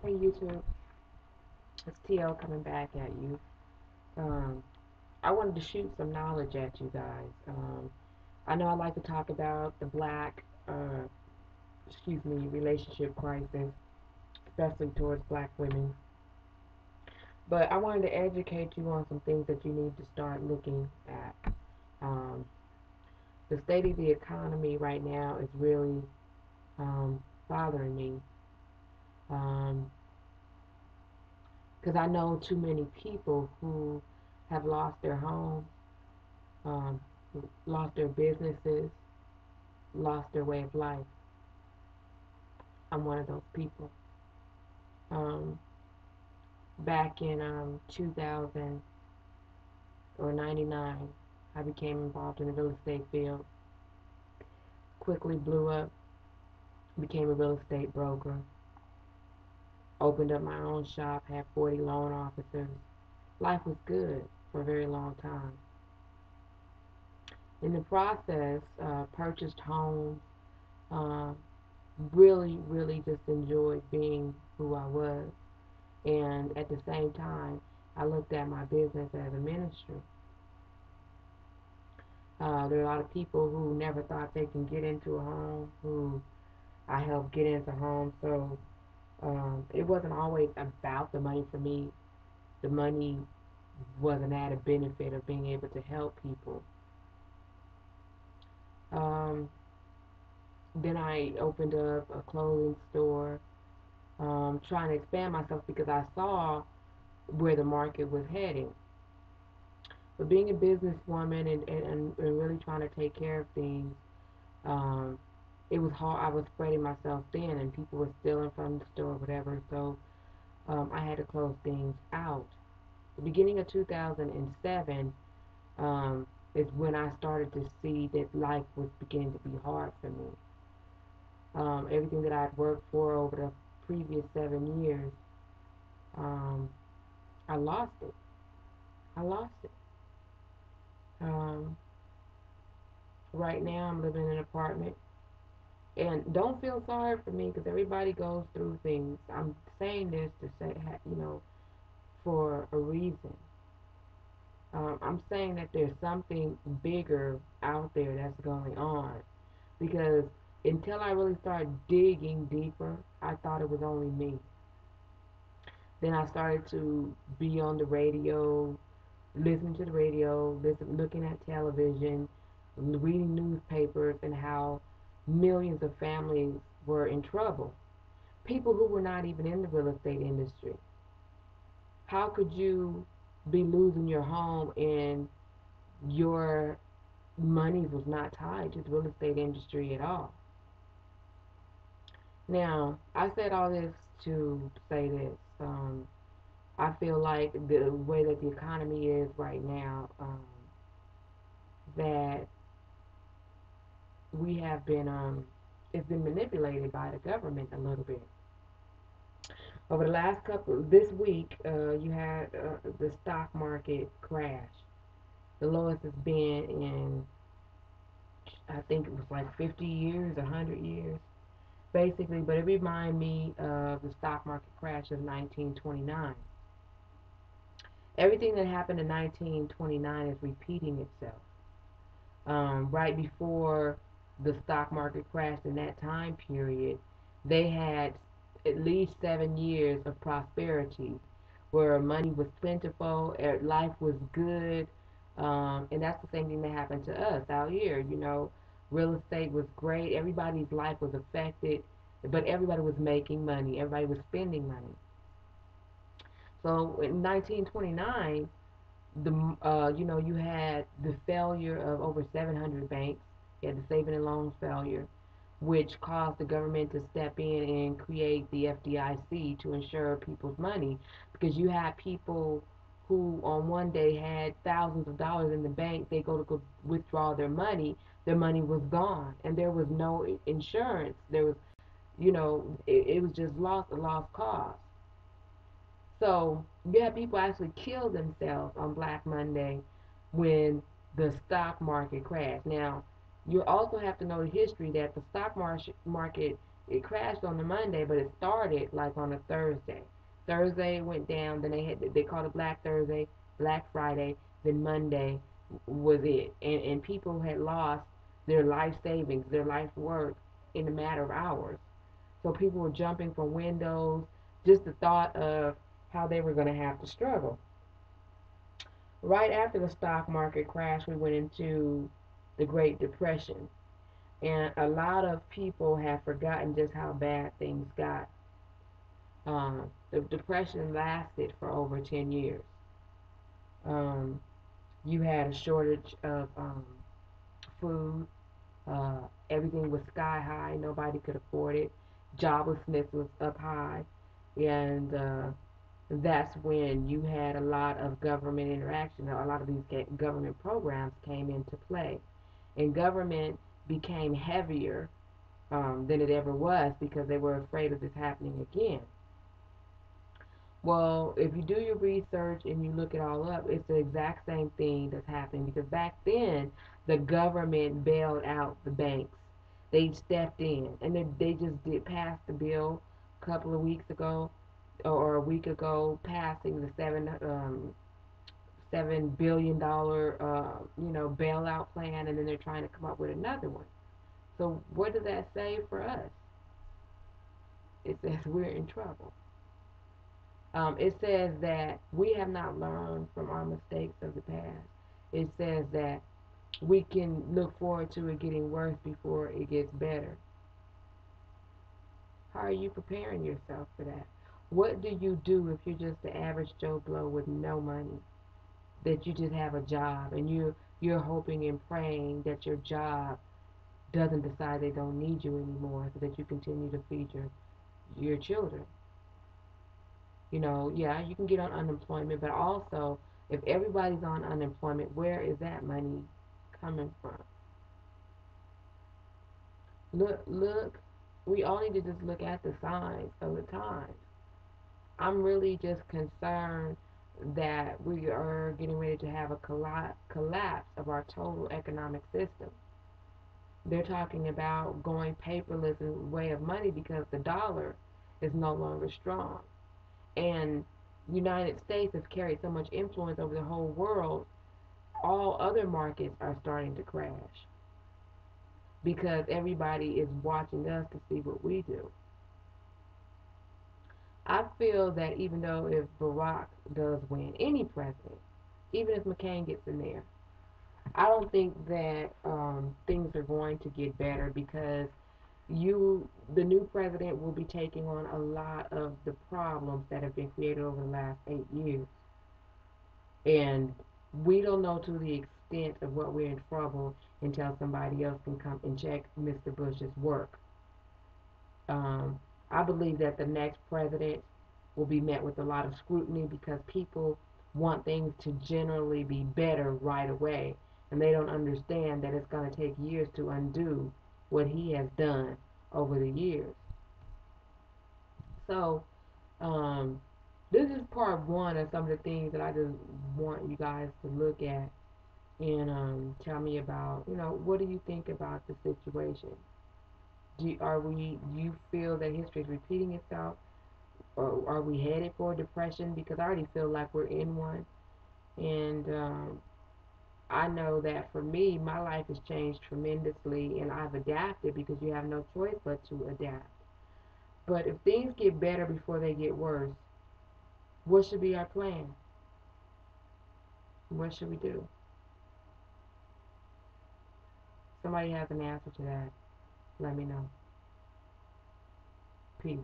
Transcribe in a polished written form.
Hey YouTube, it's TL coming back at you. Um, I wanted to shoot some knowledge at you guys. I know I like to talk about the relationship crisis, especially towards black women. But I wanted to educate you on some things that you need to start looking at. Um, the state of the economy right now is really bothering me because I know too many people who have lost their homes, um, lost their businesses, lost their way of life. I'm one of those people. Um, Back in 2000 or 99, I became involved in the real estate field. Quickly blew up, became a real estate broker, opened up my own shop, had 40 loan officers. Life was good for a very long time. In the process, purchased homes, uh, really just enjoyed being who I was. And at the same time, I looked at my business as a ministry. There are a lot of people who never thought they can get into a home, who I helped get into homes. So it wasn't always about the money for me. The money was an added benefit of being able to help people. Um, then I opened up a clothing store, trying to expand myself because I saw where the market was heading. But being a businesswoman and really trying to take care of things, um, it was hard. I was spreading myself thin, and people were stealing from the store, whatever. So I had to close things out. The beginning of 2007 is when I started to see that life was beginning to be hard for me. Everything that I'd worked for over the previous 7 years, um, I lost it. I lost it. Um, right now, I'm living in an apartment. And don't feel sorry for me because everybody goes through things. I'm saying this to say, for a reason. I'm saying that there's something bigger out there that's going on because until I really started digging deeper, I thought it was only me. Then I started to be on the radio, listening to the radio, looking at television, reading newspapers, and how millions of families were in trouble. People who were not even in the real estate industry. How could you be losing your home and your money was not tied to the real estate industry at all? Now, I said all this to say this. I feel like the way that the economy is right now, that we have been, it's been manipulated by the government a little bit. Over the last this week, you had the stock market crash. The lowest it's been in, I think it was like 50 years, 100 years, basically. But it reminded me of the stock market crash of 1929. Everything that happened in 1929 is repeating itself. Right before the stock market crashed in that time period, they had at least 7 years of prosperity where money was plentiful, life was good. And that's the same thing that happened to us out here. Real estate was great. Everybody's life was affected, but everybody was making money. Everybody was spending money. So in 1929, you had the failure of over 700 banks. You had the saving and loan failure, which caused the government to step in and create the FDIC to insure people's money, because you had people who on one day had thousands of dollars in the bank. They go withdraw their money was gone, and there was no insurance. There was, it was just a lost cause. So you have people actually kill themselves on Black Monday when the stock market crashed. Now, you also have to know the history that the stock market it crashed on the Monday, but it started like on a Thursday. Thursday went down, then they called it Black Thursday, Black Friday, then Monday was it, and people had lost their life savings, their life work in a matter of hours. So people were jumping from windows, just the thought of how they were going to have to struggle. Right after the stock market crash, we went into the Great Depression. And a lot of people have forgotten just how bad things got. The Depression lasted for over 10 years. Um, you had a shortage of food. Uh, Everything was sky high. Nobody could afford it. Joblessness was up high. And that's when you had a lot of government interaction. A lot of these government programs came into play. And government became heavier than it ever was because they were afraid of this happening again. Well, if you do your research and you look it all up, it's the exact same thing that's happening because back then the government bailed out the banks. They stepped in and they just did pass the bill a couple of weeks ago or a week ago, passing the $7 billion bailout plan, and then they're trying to come up with another one. So what does that say for us? It says we're in trouble. It says that we have not learned from our mistakes of the past. It says that we can look forward to it getting worse before it gets better. How are you preparing yourself for that? What do you do if you're just the average Joe Blow with no money? That you just have a job and you're hoping and praying that your job doesn't decide they don't need you anymore so that you continue to feed your children. Yeah, you can get on unemployment, but also if everybody's on unemployment, where is that money coming from? Look, we all need to just look at the signs of the times. I'm really just concerned that we are getting ready to have a collapse of our total economic system. They're talking about going paperless in way of money because the dollar is no longer strong. And the United States has carried so much influence over the whole world, all other markets are starting to crash because everybody is watching us to see what we do. I feel that even though if Barack does win, any president, even if McCain gets in there, I don't think that things are going to get better because the new president will be taking on a lot of the problems that have been created over the last 8 years. And we don't know to the extent of what we're in trouble until somebody else can come and check Mr. Bush's work. Um, I believe that the next president will be met with a lot of scrutiny because people want things to generally be better right away. And they don't understand that it's going to take years to undo what he has done over the years. So, um, this is part one of some of the things that I just want you guys to look at and tell me about, what do you think about the situation? Do you feel that history is repeating itself? Or are we headed for a depression? Because I already feel like we're in one. And I know that for me, my life has changed tremendously and I've adapted because you have no choice but to adapt. But if things get better before they get worse, what should be our plan? What should we do? Somebody has an answer to that. Let me know. Peace.